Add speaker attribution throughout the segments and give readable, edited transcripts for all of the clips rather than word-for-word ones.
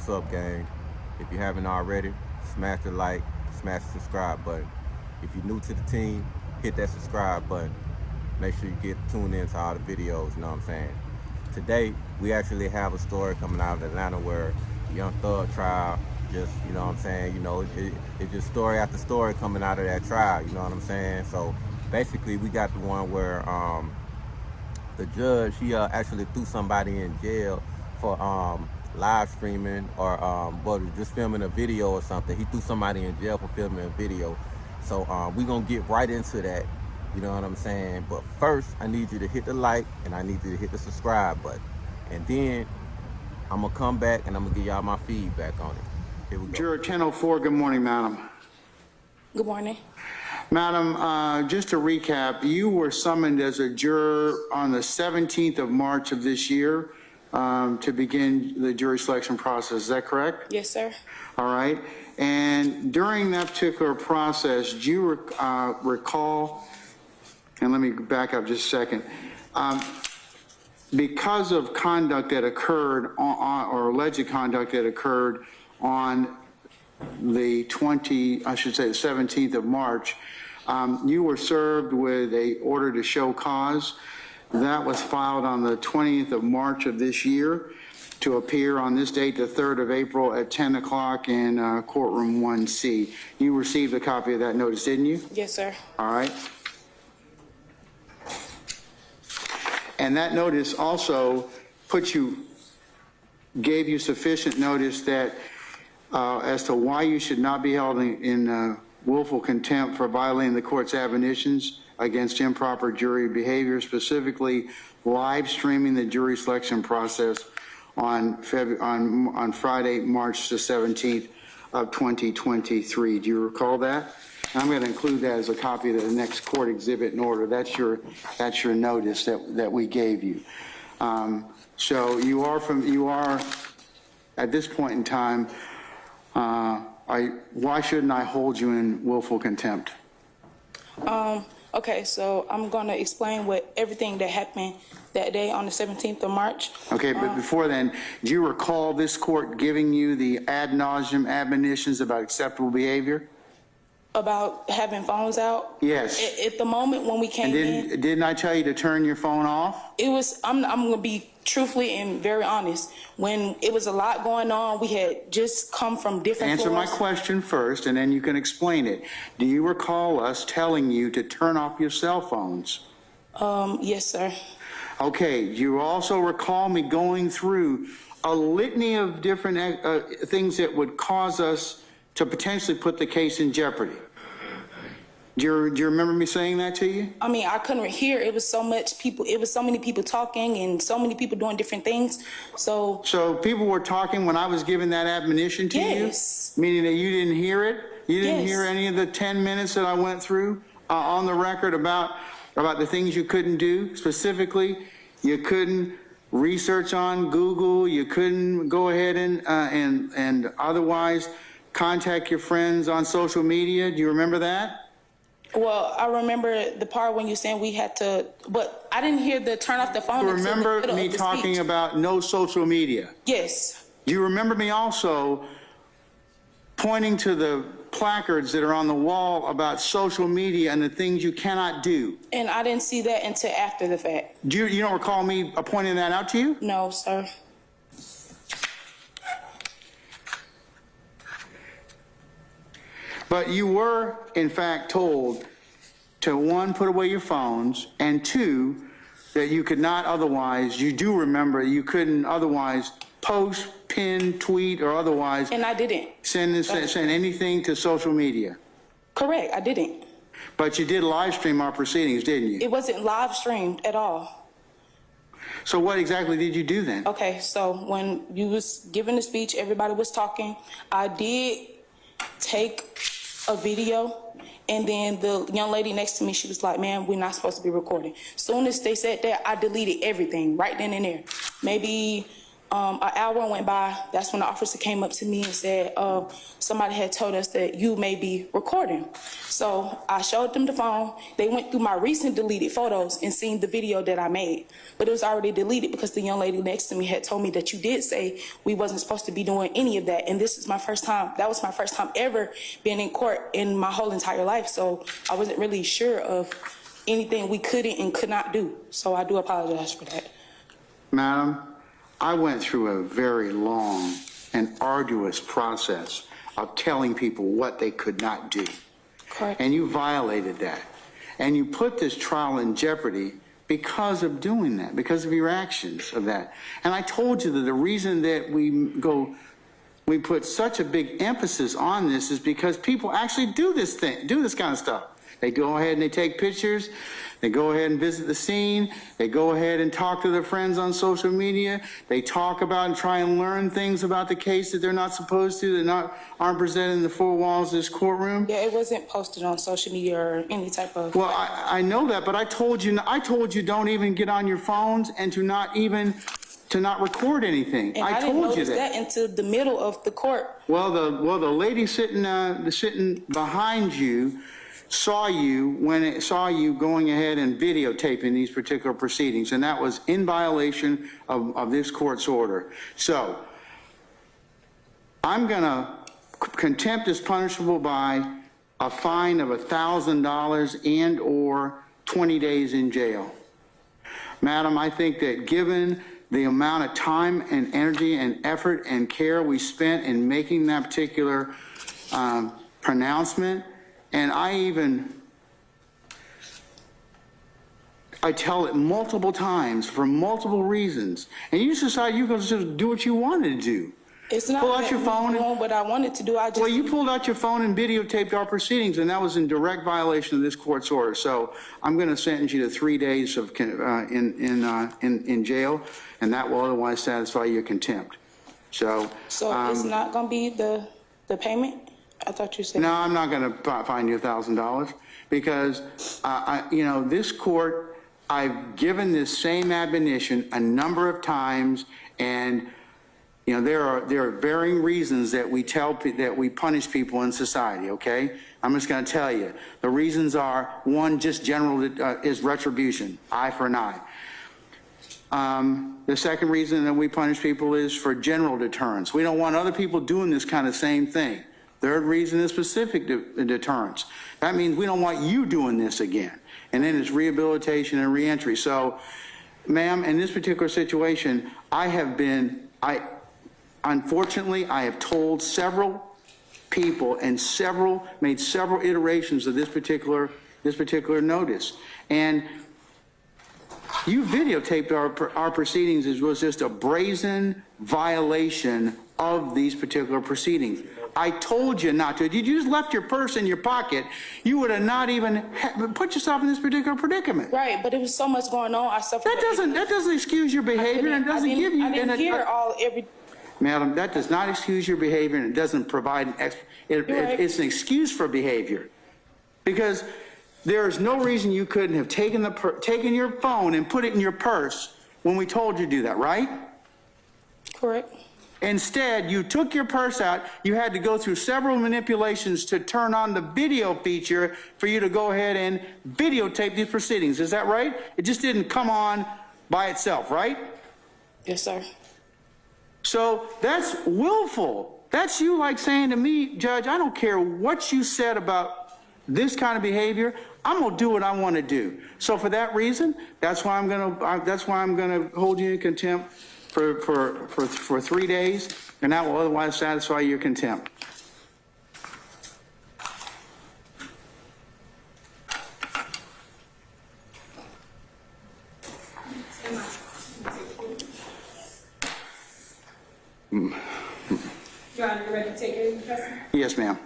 Speaker 1: What's up, gang? If you haven't already, smash the like, smash the subscribe button. If you're new to the team, hit that subscribe button. Make sure you get tuned in to all the videos, you know what I'm saying? Today, we actually have a story coming out of Atlanta where Young Thug trial, just, you know what I'm saying, it's just story after story coming out of that trial, you know what I'm saying? So basically, we got the one where the judge, he actually threw somebody in jail for live streaming or just filming a video or something. He threw somebody in jail for filming a video. So we're going to get right into that, you know what I'm saying? But first, I need you to hit the like and I need you to hit the subscribe button. And then I'm going to come back and I'm going to give y'all my feedback on it. Here we go.
Speaker 2: Juror 1004, good morning, madam.
Speaker 3: Good morning.
Speaker 2: Madam, just to recap, you were summoned as a juror on the 17th of March of this year to begin the jury selection process. Is that correct?
Speaker 3: Yes, sir.
Speaker 2: All right. And during that particular process, do you recall, and let me back up just a second, because of conduct that occurred or alleged conduct that occurred on the 17th of March, you were served with a order to show cause. That was filed on the 20th of March of this year to appear on this date, the 3rd of April at 10 o'clock in courtroom 1C. You received a copy of that notice, didn't you?
Speaker 3: Yes, sir.
Speaker 2: All right. And that notice also gave you sufficient notice that as to why you should not be held in willful contempt for violating the court's admonitions against improper jury behavior, specifically live streaming the jury selection process on Friday, March the 17th of 2023. Do you recall that? And I'm going to include that as a copy of the next court exhibit in order. That's your notice that we gave you. So you are at this point in time. Why shouldn't I hold you in willful contempt?
Speaker 3: Okay, so I'm going to explain everything that happened that day on the 17th of March.
Speaker 2: Okay, but before then, do you recall this court giving you the ad nauseum admonitions about acceptable behavior?
Speaker 3: About having phones out?
Speaker 2: Yes.
Speaker 3: At the moment when we came in.
Speaker 2: Didn't I tell you to turn your phone off?
Speaker 3: It was, I'm going to be truthfully and very honest. When it was a lot going on, we had just come from different
Speaker 2: Answer
Speaker 3: floors.
Speaker 2: my question first, and then you can explain it. Do you recall us telling you to turn off your cell phones?
Speaker 3: Yes, sir.
Speaker 2: Okay, you also recall me going through a litany of different things that would cause us to potentially put the case in jeopardy. Do you remember me saying that to you?
Speaker 3: I mean, I couldn't hear. It was so much people. It was so many people talking and so many people doing different things. So
Speaker 2: people were talking when I was giving that admonition to you?
Speaker 3: Yes.
Speaker 2: Meaning that you didn't hear it? You didn't
Speaker 3: Yes.
Speaker 2: hear any of the 10 minutes that I went through on the record about the things you couldn't do? Specifically, you couldn't research on Google. You couldn't go ahead and otherwise contact your friends on social media. Do you remember that?
Speaker 3: Well, I remember the part when you saying we had to, but I didn't hear the turn off the phone.
Speaker 2: Do you remember me talking about no social media?
Speaker 3: Yes.
Speaker 2: Do you remember me also pointing to the placards that are on the wall about social media and the things you cannot do?
Speaker 3: And I didn't see that until after the fact.
Speaker 2: You don't recall me pointing that out to you?
Speaker 3: No, sir.
Speaker 2: But you were, in fact, told to, one, put away your phones, and two, that you could not otherwise, you do remember, you couldn't otherwise post, pin, tweet, or otherwise
Speaker 3: And I didn't.
Speaker 2: send anything to social media.
Speaker 3: Correct, I didn't.
Speaker 2: But you did live stream our proceedings, didn't you?
Speaker 3: It wasn't live streamed at all.
Speaker 2: So what exactly did you do then?
Speaker 3: Okay, so when you was giving the speech, everybody was talking. I did take a video, and then the young lady next to me, she was like, "Man, we're not supposed to be recording." Soon as they said that, I deleted everything right then and there. Maybe An hour went by. That's when the officer came up to me and said, somebody had told us that you may be recording. So I showed them the phone. They went through my recent deleted photos and seen the video that I made. But it was already deleted because the young lady next to me had told me that you did say we wasn't supposed to be doing any of that. And this is my first time. That was my first time ever being in court in my whole entire life. So I wasn't really sure of anything we couldn't and could not do. So I do apologize for that.
Speaker 2: Madam, I went through a very long and arduous process of telling people what they could not do.
Speaker 3: Correct.
Speaker 2: And you violated that. And you put this trial in jeopardy because of doing that, because of your actions of that. And I told you that the reason that we put such a big emphasis on this is because people actually do this kind of stuff. They go ahead and they take pictures. They go ahead and visit the scene. They go ahead and talk to their friends on social media. They talk about and try and learn things about the case that they're not supposed to, that aren't presented in the four walls of this courtroom.
Speaker 3: Yeah, it wasn't posted on social media or any type of...
Speaker 2: Well, I know that, but I told you don't even get on your phones and to not record anything.
Speaker 3: And I didn't notice that until the middle of the court.
Speaker 2: Well, the lady sitting behind you saw you going ahead and videotaping these particular proceedings, and that was in violation of this court's order. So I'm gonna contempt is punishable by a fine of $1,000 and or 20 days in jail. Madam, I think that given the amount of time and energy and effort and care we spent in making that particular pronouncement, and I tell it multiple times for multiple reasons, and you decide you're going to just do what you wanted to do.
Speaker 3: It's not
Speaker 2: pull out your phone
Speaker 3: doing what I wanted to do.
Speaker 2: Well, you pulled out your phone and videotaped our proceedings, and that was in direct violation of this court's order. So I'm going to sentence you to 3 days of in jail, and that will otherwise satisfy your contempt. So
Speaker 3: it's not going to be the payment? I thought you said...
Speaker 2: No, I'm not going to fine you $1,000 because, this court, I've given this same admonition a number of times, and, there are varying reasons that we punish people in society, okay? I'm just going to tell you. The reasons are, one, just general is retribution, eye for an eye. The second reason that we punish people is for general deterrence. We don't want other people doing this kind of same thing. Third reason is specific deterrence. That means we don't want you doing this again. And then it's rehabilitation and reentry. So, ma'am, in this particular situation, unfortunately, I have told several people and made several iterations of this particular notice. And you videotaped our proceedings. It was just a brazen violation of these particular proceedings. I told you not to. If you just left your purse in your pocket, you would have not even put yourself in this particular predicament.
Speaker 3: Right, but there was so much going on.
Speaker 2: That doesn't excuse your behavior, and doesn't give you.
Speaker 3: I didn't hear every.
Speaker 2: Madam, that does not excuse your behavior, and it doesn't provide it's an excuse for behavior, because there is no reason you couldn't have taken your phone and put it in your purse when we told you to do that, right?
Speaker 3: Correct.
Speaker 2: Instead, you took your purse out. You had to go through several manipulations to turn on the video feature for you to go ahead and videotape these proceedings. Is that right? It just didn't come on by itself, right?
Speaker 3: Yes, sir.
Speaker 2: So that's willful. That's you like saying to me, Judge, I don't care what you said about this kind of behavior. I'm gonna do what I want to do. So for that reason, that's why I'm gonna hold you in contempt for 3 days, and that will otherwise satisfy your contempt.
Speaker 3: Your Honor, you ready to take it?
Speaker 2: Yes, ma'am.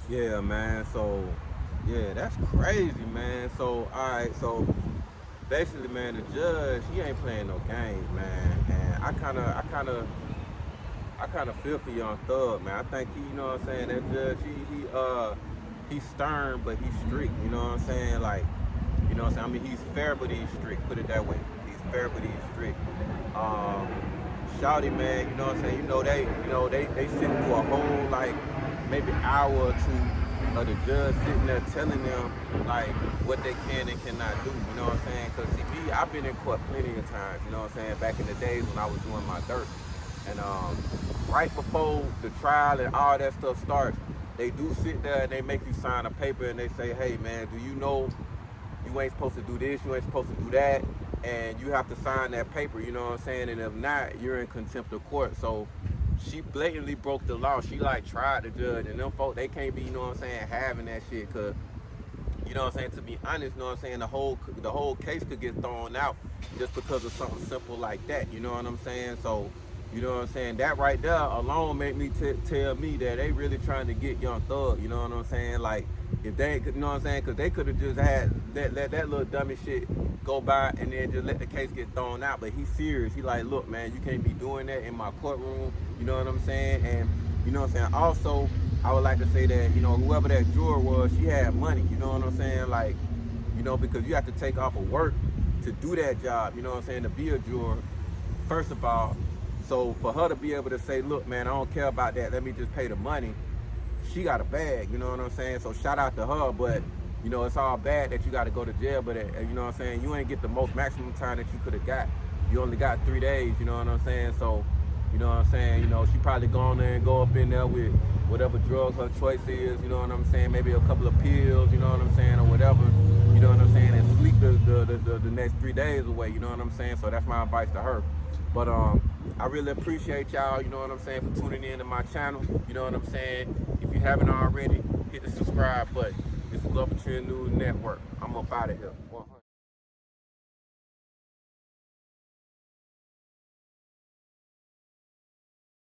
Speaker 1: Yeah, man. So, yeah, that's crazy, man. So, all right. So, basically, man, the judge, he ain't playing no games, man. And I kind of feel for Young Thug, man. I think he, you know what I'm saying, that judge, he's stern, but he's strict. You know what I'm saying? Like, you know what I'm saying? I mean, he's fair, but he's strict. Put it that way. He's fair, but he's strict. Shawty, man, you know what I'm saying? They sit through a whole, like, maybe hour or two of the judge sitting there telling them, like, what they can and cannot do, you know what I'm saying? Because, see, me, I've been in court plenty of times, you know what I'm saying, back in the days when I was doing my dirt. And right before the trial and all that stuff starts, they do sit there and they make you sign a paper and they say, hey, man, do you know you ain't supposed to do this, you ain't supposed to do that, and you have to sign that paper, you know what I'm saying? And if not, you're in contempt of court. So she blatantly broke the law. She like tried the judge, and them folk, they can't be, you know what I'm saying, having that shit, cause you know what I'm saying, to be honest, you know what I'm saying, the whole case could get thrown out just because of something simple like that, you know what I'm saying? So, you know what I'm saying, that right there alone made me tell me that they really trying to get Young Thug, you know what I'm saying? Like, if they, you know what I'm saying, because they could have just had let that little dummy shit go by and then just let the case get thrown out. But he's serious. He like, look, man, you can't be doing that in my courtroom, you know what I'm saying? And, you know what I'm saying, also, I would like to say that, you know, whoever that juror was, she had money, you know what I'm saying? Like, you know, because you have to take off of work to do that job, you know what I'm saying, to be a juror, first of all. So for her to be able to say, look, man, I don't care about that, let me just pay the money, she got a bag, you know what I'm saying? So shout out to her, but, you know, it's all bad that you got to go to jail, but, you know what I'm saying, you ain't get the most maximum time that you could have got. You only got 3 days, you know what I'm saying? So, you know what I'm saying, you know, she probably go on there and go up in there with whatever drug her choice is, you know what I'm saying, maybe a couple of pills, you know what I'm saying, or whatever, you know what I'm saying, and sleep the next 3 days away, you know what I'm saying? So that's my advice to her. But I really appreciate y'all, you know what I'm saying, for tuning in to my channel, you know what I'm saying. If you haven't already, hit the subscribe button. This is Love Trend News Network. I'm up out of here. 100.